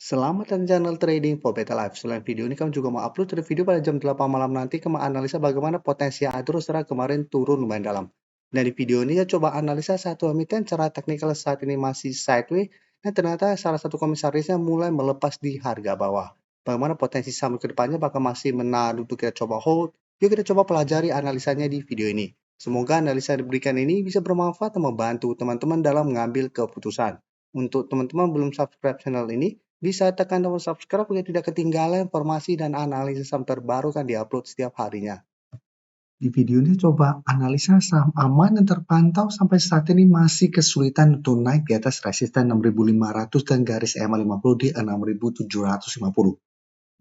Selamat datang channel Trading for Better Life. Selain video ini, kami juga mau upload video pada jam 8 malam nanti ke menganalisa bagaimana potensi IDR setelah kemarin turun lumayan dalam. Nah, di video ini saya coba analisa satu emiten secara teknikal saat ini masih sideways dan ternyata salah satu komisarisnya mulai melepas di harga bawah. Bagaimana potensi saham ke depannya bakal masih menahan untuk kita coba hold. Yuk kita coba pelajari analisanya di video ini. Semoga analisa yang diberikan ini bisa bermanfaat dan membantu teman-teman dalam mengambil keputusan. Untuk teman-teman belum subscribe channel ini, bisa tekan tombol subscribe agar tidak ketinggalan informasi dan analisis saham terbaru kan diupload setiap harinya. Di video ini coba analisa saham aman yang terpantau sampai saat ini masih kesulitan untuk naik di atas resisten 6.500 dan garis EMA 50 di 6.750.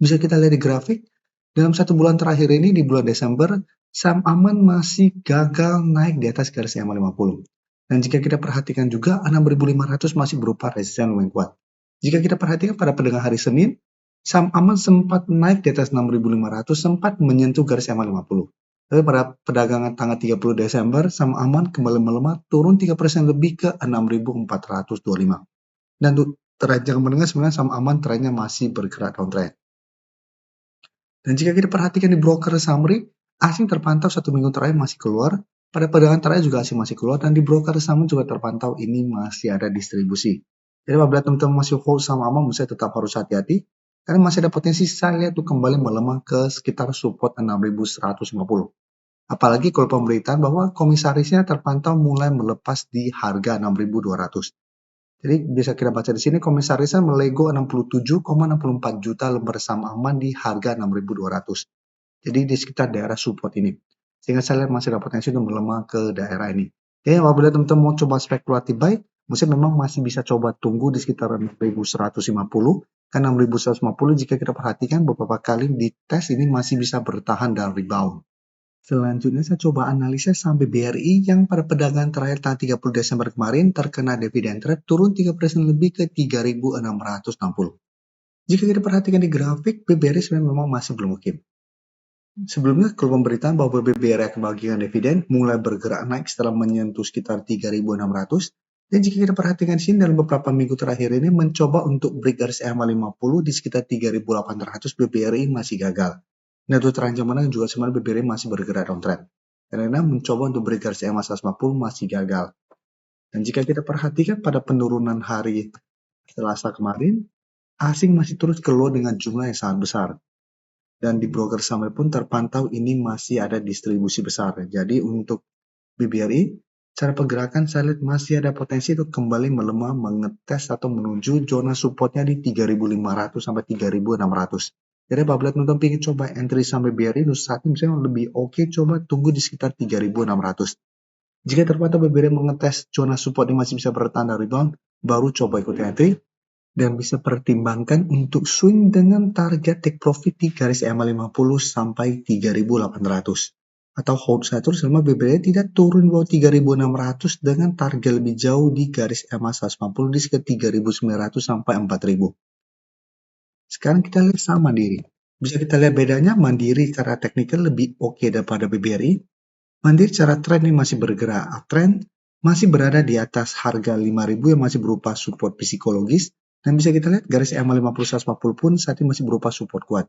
Bisa kita lihat di grafik, dalam satu bulan terakhir ini di bulan Desember, saham aman masih gagal naik di atas garis EMA 50. Dan jika kita perhatikan juga 6.500 masih berupa resisten lumayan kuat. Jika kita perhatikan pada perdagangan hari Senin, saham aman sempat naik di atas 6.500, sempat menyentuh garis EMA 50. Tapi pada perdagangan tanggal 30 Desember, saham aman kembali melemah turun 3% lebih ke 6.425. Dan untuk trend yang menengah sebenarnya saham aman trennya masih bergerak downtrend. Dan jika kita perhatikan di broker summary, asing terpantau satu minggu terakhir masih keluar, pada perdagangan terakhir juga asing masih keluar, dan di broker summary juga terpantau ini masih ada distribusi. Jadi apabila teman-teman masih hold sama aman, saya tetap harus hati-hati, karena masih ada potensi saya lihat untuk kembali melemah ke sekitar support 6.150. Apalagi kalau pemberitaan bahwa komisarisnya terpantau mulai melepas di harga 6.200. Jadi bisa kita baca di sini komisarisnya melego 67,64 juta lembar saham aman di harga 6.200. Jadi di sekitar daerah support ini. Sehingga saya lihat masih ada potensi untuk melemah ke daerah ini. Jadi apabila teman-teman mau coba spekulatif buy, memang masih bisa coba tunggu di sekitar 6.150. Kan 6.150 jika kita perhatikan beberapa kali di tes ini masih bisa bertahan dan rebound. Selanjutnya saya coba analisa saham BBRI yang pada perdagangan terakhir tanggal 30 Desember kemarin terkena dividen trap turun 3% lebih ke 3.660. Jika kita perhatikan di grafik, BBRI sebenarnya memang masih belum oke. Sebelumnya, kalau pemberitaan bahwa BBRI akan membagikan dividen mulai bergerak naik setelah menyentuh sekitar 3.600. Dan jika kita perhatikan di sini dalam beberapa minggu terakhir ini mencoba untuk break garis EMA 50 di sekitar 3.800, BBRI masih gagal. Nah, untuk terancam menang juga sebenarnya BBRI masih bergerak downtrend. Karena mencoba untuk break garis EMA 150 masih gagal. Dan jika kita perhatikan pada penurunan hari Selasa kemarin, asing masih terus keluar dengan jumlah yang sangat besar. Dan di broker summary pun terpantau ini masih ada distribusi besar. Jadi untuk BBRI, cara pergerakan saya lihat masih ada potensi untuk kembali melemah, mengetes atau menuju zona supportnya di 3.500 sampai 3.600. Jadi apabila teman-teman ingin coba entry sampai BBRI, saat ini misalnya lebih oke coba tunggu di sekitar 3.600. Jika terpantau BBRI mengetes zona support yang masih bisa bertahan dari rebound, baru coba ikut entry. Dan bisa pertimbangkan untuk swing dengan target take profit di garis EMA 50 sampai 3.800. Atau hold saja terus selama BBRI tidak turun bawah 3.600 dengan target lebih jauh di garis EMA 150 di sekitar 3.900 sampai 4.000. Sekarang kita lihat saham Mandiri. Bisa kita lihat bedanya, Mandiri secara teknikal lebih oke daripada BBRI. Mandiri secara trend ini masih bergerak uptrend, masih berada di atas harga 5.000 yang masih berupa support psikologis. Dan bisa kita lihat garis EMA 50-150 pun saat ini masih berupa support kuat.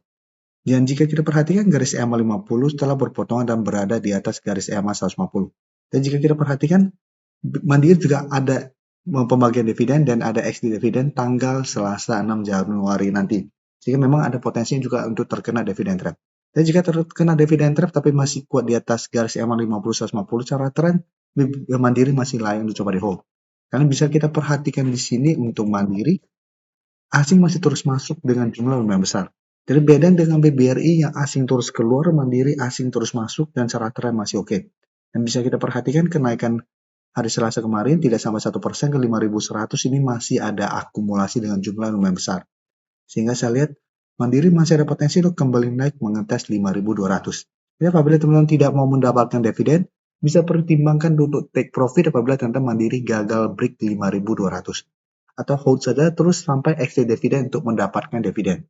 Dan jika kita perhatikan garis EMA 50 telah berpotongan dan berada di atas garis EMA 150. Dan jika kita perhatikan, Mandiri juga ada pembagian dividen dan ada XD dividen tanggal Selasa 6 Januari nanti. Sehingga memang ada potensi juga untuk terkena dividen trap. Dan jika terkena dividen trap tapi masih kuat di atas garis EMA 50-150 secara tren, Mandiri masih layak untuk coba di hold. Karena bisa kita perhatikan di sini untuk Mandiri, asing masih terus masuk dengan jumlah lumayan besar. Jadi beda dengan BBRI yang asing terus keluar, Mandiri asing terus masuk dan secara tren masih oke. Dan bisa kita perhatikan kenaikan hari Selasa kemarin tidak sampai 1% ke 5.100 ini masih ada akumulasi dengan jumlah lumayan besar. Sehingga saya lihat Mandiri masih ada potensi untuk kembali naik mengetes 5.200. Jadi apabila teman-teman tidak mau mendapatkan dividen, bisa pertimbangkan untuk take profit apabila teman-teman Mandiri gagal break 5.200. Atau hold saja terus sampai exit dividen untuk mendapatkan dividen.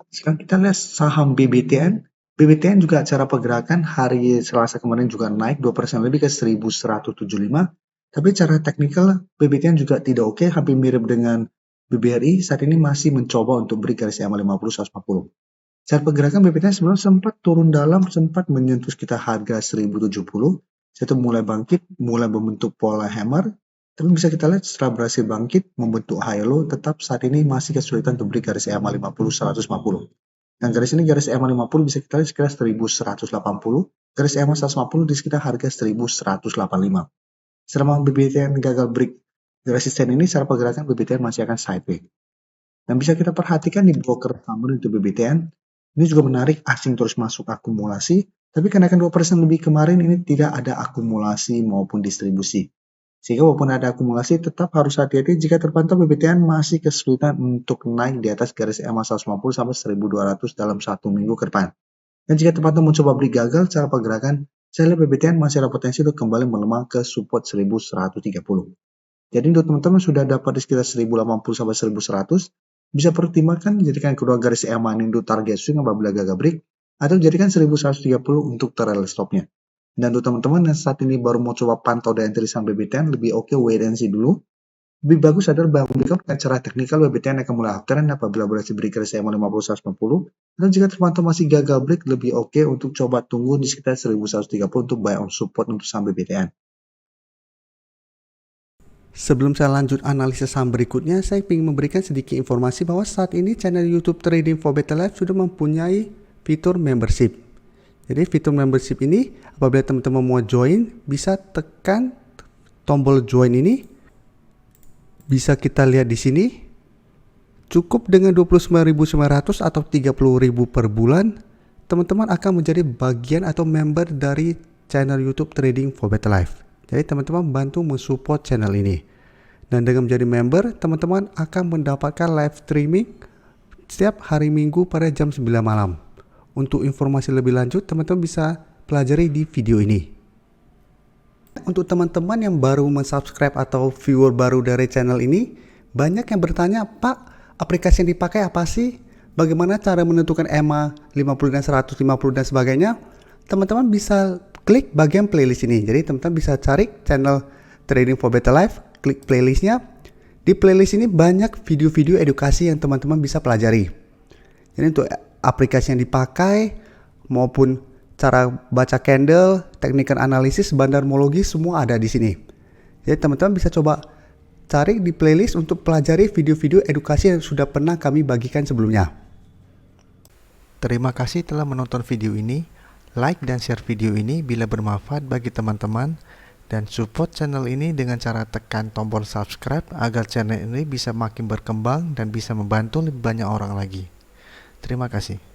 Sekarang kita lihat saham BBTN. BBTN juga cara pergerakan hari Selasa kemarin juga naik 2% lebih ke 1.175. Tapi cara teknikal BBTN juga tidak oke, hampir mirip dengan BBRI saat ini masih mencoba untuk break garis EMA 50-140. Saat pergerakan BPTN sebenarnya sempat turun dalam, sempat menyentuh sekitar harga 1070. Setelah mulai bangkit, mulai membentuk pola hammer. Tapi bisa kita lihat setelah berhasil bangkit, membentuk high low, tetap saat ini masih kesulitan untuk break garis EMA 50-150. Dan garis ini garis EMA 50 bisa kita lihat sekitar 1180. Garis EMA 150 di sekitar harga 1185. Selama BBTN gagal break resisten ini, secara pergerakan BBTN masih akan sideways. Dan bisa kita perhatikan di broker summary untuk BBTN, ini juga menarik, asing terus masuk akumulasi, tapi kenaikan 2% lebih kemarin ini tidak ada akumulasi maupun distribusi. Sehingga walaupun ada akumulasi, tetap harus hati-hati jika terpantau BBTN masih kesulitan untuk naik di atas garis EMA 150 sampai 1200 dalam 1 minggu ke depan. Dan jika terpantau mencoba break gagal secara pergerakan, saya lihat BBTN masih ada potensi untuk kembali melemah ke support 1130. Jadi untuk teman-teman sudah dapat di sekitar 1080 sampai 1100, bisa pertimbangkan jadikan kedua garis EMA ini untuk target swing apabila gagal break, atau jadikan 1130 untuk trail stopnya. Dan untuk teman-teman yang saat ini baru mau coba pantau dan entry saham BBTN, lebih oke wait and see dulu. Lebih bagus adalah backup dengan cara teknikal BBTN akan mulai uptrend apabila berhasil break garis EMA 50-150. Dan jika terpantau masih gagal break, lebih oke untuk coba tunggu di sekitar 1130 untuk buy on support untuk saham BBTN. Sebelum saya lanjut analisis saham berikutnya, saya ingin memberikan sedikit informasi bahwa saat ini channel YouTube Trading for Better Life sudah mempunyai fitur membership. Jadi fitur membership ini apabila teman-teman mau join, bisa tekan tombol join ini. Bisa kita lihat di sini. Cukup dengan 29.900 atau 30.000 per bulan, teman-teman akan menjadi bagian atau member dari channel YouTube Trading for Better Life. Jadi teman-teman bantu mensupport channel ini. Dan dengan menjadi member, teman-teman akan mendapatkan live streaming setiap hari Minggu pada jam 9 malam. Untuk informasi lebih lanjut, teman-teman bisa pelajari di video ini. Untuk teman-teman yang baru mensubscribe atau viewer baru dari channel ini, banyak yang bertanya, Pak, aplikasi yang dipakai apa sih? Bagaimana cara menentukan EMA 50 dan 150 dan sebagainya? Teman-teman bisa klik bagian playlist ini. Jadi teman-teman bisa cari channel Trading for Better Life, klik playlistnya. Di playlist ini banyak video-video edukasi yang teman-teman bisa pelajari. Jadi untuk aplikasi yang dipakai maupun cara baca candle, teknik analisis, bandarmologi semua ada di sini. Jadi teman-teman bisa coba cari di playlist untuk pelajari video-video edukasi yang sudah pernah kami bagikan sebelumnya. Terima kasih telah menonton video ini. Like dan share video ini bila bermanfaat bagi teman-teman, dan support channel ini dengan cara tekan tombol subscribe agar channel ini bisa makin berkembang dan bisa membantu lebih banyak orang lagi. Terima kasih.